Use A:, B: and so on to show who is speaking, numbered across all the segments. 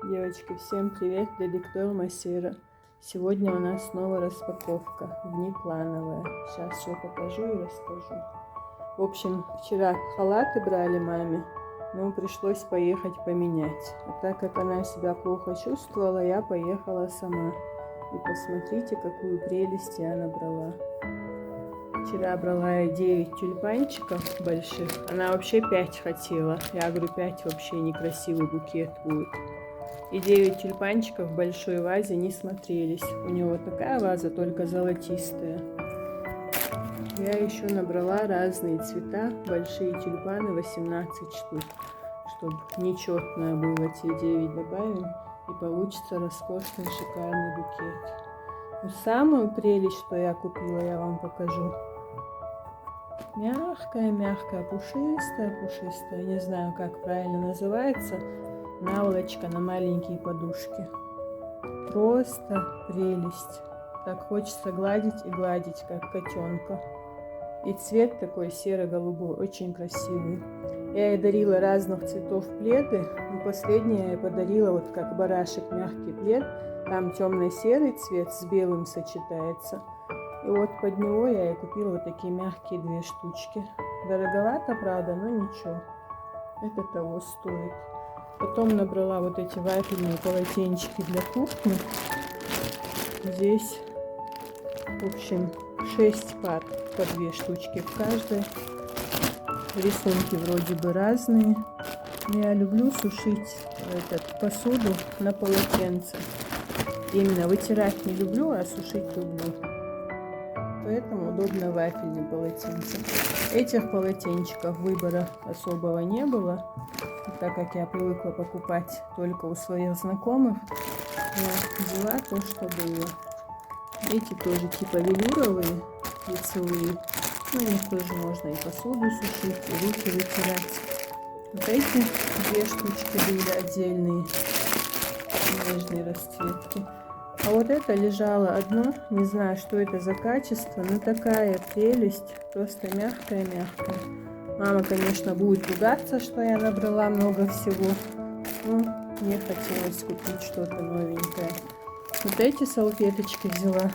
A: Девочки, всем привет, Дедиктор Массира. Сегодня у нас снова распаковка, внеплановая. Сейчас все покажу и расскажу. В общем, вчера халаты брали маме, но пришлось поехать поменять. А так как она себя плохо чувствовала, я поехала сама. И посмотрите, какую прелесть я набрала. Вчера брала я 9 тюльпанчиков больших. Она вообще 5 хотела. Я говорю, 5 вообще некрасивый букет будет. И 9 тюльпанчиков в большой вазе не смотрелись. У него такая ваза, только золотистая. Я еще набрала разные цвета. Большие тюльпаны 18 штук. Чтобы нечетное было, те 9 добавим. И получится роскошный, шикарный букет. Но самую прелесть, что я купила, я вам покажу. Мягкая, пушистая. Не знаю, как правильно называется. Наволочка на маленькие подушки. Просто прелесть. Так хочется гладить и гладить, как котенка. И цвет такой серо-голубой, очень красивый. Я ей дарила разных цветов пледы. Но последнее я подарила вот как барашек мягкий плед. Там темно-серый цвет с белым сочетается. И вот под него я и купила вот такие мягкие 2 штучки. Дороговато, правда, но ничего. Это того стоит. Потом набрала вот эти вафельные полотенчики для кухни. Здесь, в общем, 6 пар по 2 штучки в каждой. Рисунки вроде бы разные. Я люблю сушить посуду на полотенце. Именно вытирать не люблю, а сушить люблю. Поэтому удобно вафельные полотенца. Этих полотенчиков выбора особого не было. Так как я привыкла покупать только у своих знакомых, я взяла то, что было. Эти тоже типа велюровые, лицевые. На них тоже можно и посуду сушить, и руки вытирать. Вот эти 2 штучки были отдельные, нежные расцветки. А вот это лежало одно, не знаю, что это за качество, но такая прелесть, просто мягкая. Мама, конечно, будет ругаться, что я набрала много всего, но мне хотелось купить что-то новенькое. Вот эти салфеточки взяла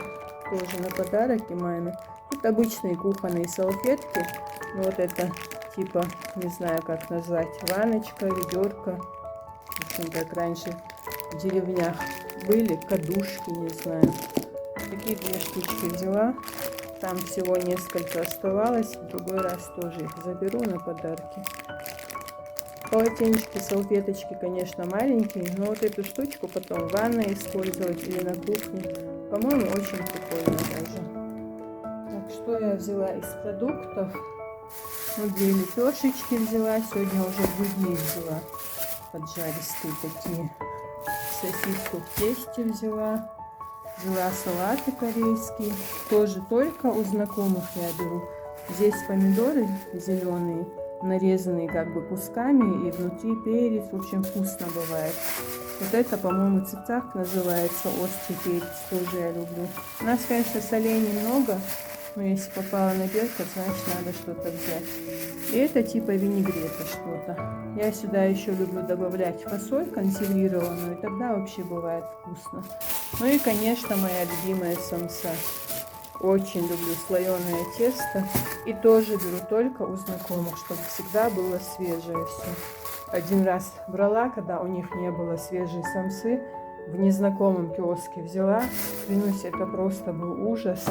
A: тоже на подарок и маме. Тут обычные кухонные салфетки, но вот это типа, не знаю как назвать, ванночка, ведерко. В общем, как раньше в деревнях были, кадушки, не знаю. Такие 2 штучки взяла. Там всего несколько оставалось. В другой раз тоже их заберу на подарки. Полотенчики, салфеточки, конечно, маленькие. Но вот эту штучку потом в ванной использовать или на кухне. По-моему, очень прикольно даже. Так, что я взяла из продуктов? Вот 2 лепешечки взяла. Сегодня уже другие взяла. Поджаристые такие. Сосиску в тесте взяла. Взяла салаты корейские. Тоже только у знакомых я беру. Здесь помидоры зеленые, нарезанные как бы кусками. И внутри перец. В общем, вкусно бывает. Вот это, по-моему, цицак называется. Острый перец. Тоже я люблю. У нас, конечно, солей немного. Но если попала на перец, значит надо что-то взять. И это типа винегрета что-то. Я сюда еще люблю добавлять фасоль консервированную, и тогда вообще бывает вкусно. Ну и, конечно, моя любимая самса. Очень люблю слоеное тесто. И тоже беру только у знакомых, чтобы всегда было свежее все. Один раз брала, когда у них не было свежей самсы, в незнакомом киоске взяла. Клянусь, это просто был ужас.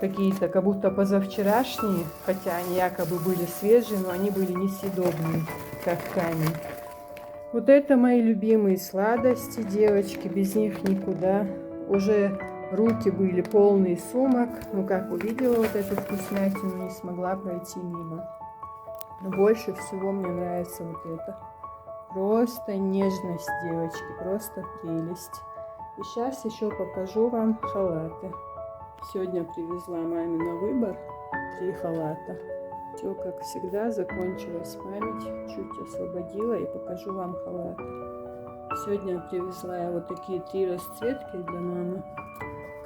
A: Какие-то как будто позавчерашние, хотя они якобы были свежие, но они были несъедобные, как камень. Вот это мои любимые сладости, девочки, без них никуда. Уже руки были полные сумок, но как увидела вот эту вкуснятину, не смогла пройти мимо. Но больше всего мне нравится вот это. Просто нежность, девочки, просто прелесть. И сейчас еще покажу вам халаты. Сегодня привезла маме на выбор 3 халата. Все, как всегда, закончилась память. Чуть освободила и покажу вам халаты. Сегодня привезла я вот такие 3 расцветки для мамы.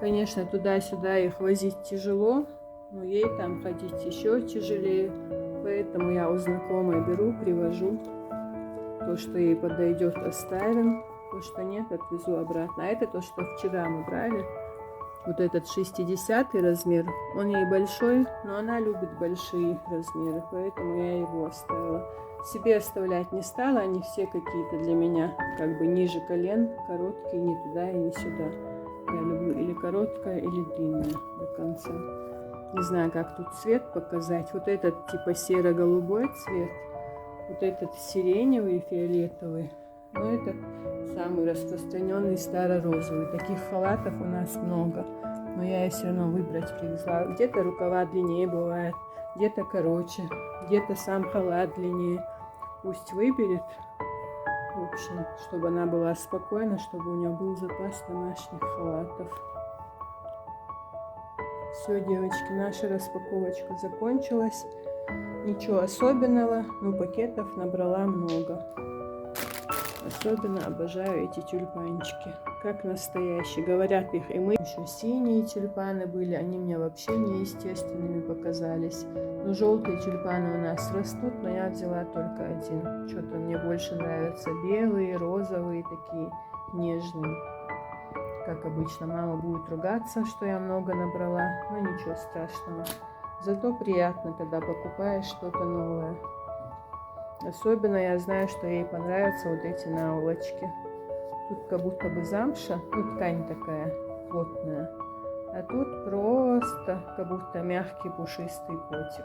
A: Конечно, туда-сюда их возить тяжело, но ей там ходить еще тяжелее. Поэтому я у знакомой беру, привожу. То, что ей подойдет, оставим. То, что нет, отвезу обратно. А это то, что вчера мы брали. Вот этот 60-й размер. Он ей большой, но она любит большие размеры, поэтому я его оставила. Себе оставлять не стала, они все какие-то для меня как бы ниже колен, короткие, ни туда и ни сюда. Я люблю или короткое, или длинное до конца. Не знаю, как тут цвет показать. Вот этот типа серо-голубой цвет, вот этот сиреневый, фиолетовый. Но это самый распространенный старо-розовый. Таких халатов у нас много. Но я их все равно выбрать привезла. Где-то рукава длиннее бывает, где-то короче, где-то сам халат длиннее. Пусть выберет. В общем, чтобы она была спокойна, чтобы у нее был запас домашних халатов. Все, девочки, наша распаковочка закончилась. Ничего особенного, но пакетов набрала много. Особенно обожаю эти тюльпанчики, как настоящие. Говорят, их и мы. Еще синие тюльпаны были, они мне вообще неестественными показались. Но желтые тюльпаны у нас растут, но я взяла только один. Что-то мне больше нравятся белые, розовые, такие нежные. Как обычно, мама будет ругаться, что я много набрала, но ничего страшного. Зато приятно, когда покупаешь что-то новое. Особенно я знаю, что ей понравятся вот эти наволочки. Тут как будто бы замша, ну ткань такая плотная. А тут просто как будто мягкий пушистый котик.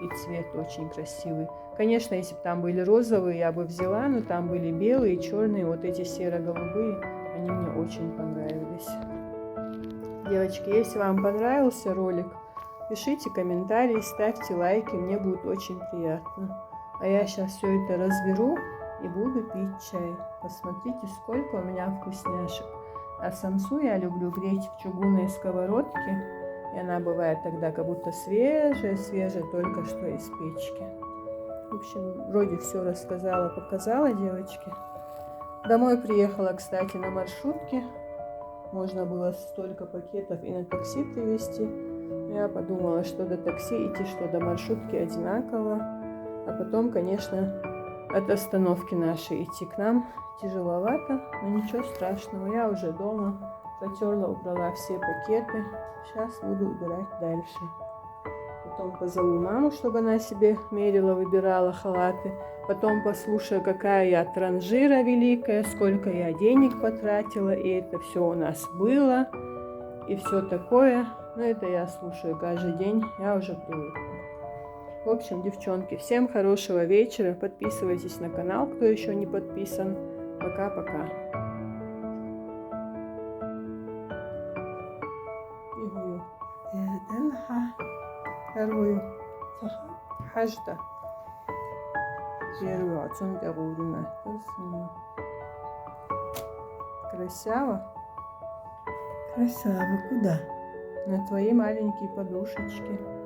A: И цвет очень красивый. Конечно, если бы там были розовые, я бы взяла, но там были белые, черные, вот эти серо-голубые. Они мне очень понравились. Девочки, если вам понравился ролик, пишите комментарии, ставьте лайки, мне будет очень приятно. А я сейчас все это разберу и буду пить чай. Посмотрите, сколько у меня вкусняшек. А самсу я люблю греть в чугунной сковородке. И она бывает тогда как будто свежая, только что из печки. В общем, вроде все рассказала, показала, девочки. Домой приехала, кстати, на маршрутке. Можно было столько пакетов и на такси привезти. Я подумала, что до такси идти, что до маршрутки одинаково. А потом, конечно, от остановки нашей идти к нам тяжеловато, но ничего страшного. Я уже дома протерла, убрала все пакеты. Сейчас буду убирать дальше. Потом позову маму, чтобы она себе мерила, выбирала халаты. Потом послушаю, какая я транжира великая, сколько я денег потратила. И это все у нас было. И все такое. Но это я слушаю каждый день. Я уже привыкла. В общем, девчонки, всем хорошего вечера. Подписывайтесь на канал, кто еще не подписан. Пока-пока. Хажда. Первый отцом Красиво?
B: Красава, куда?
A: На твои маленькие подушечки.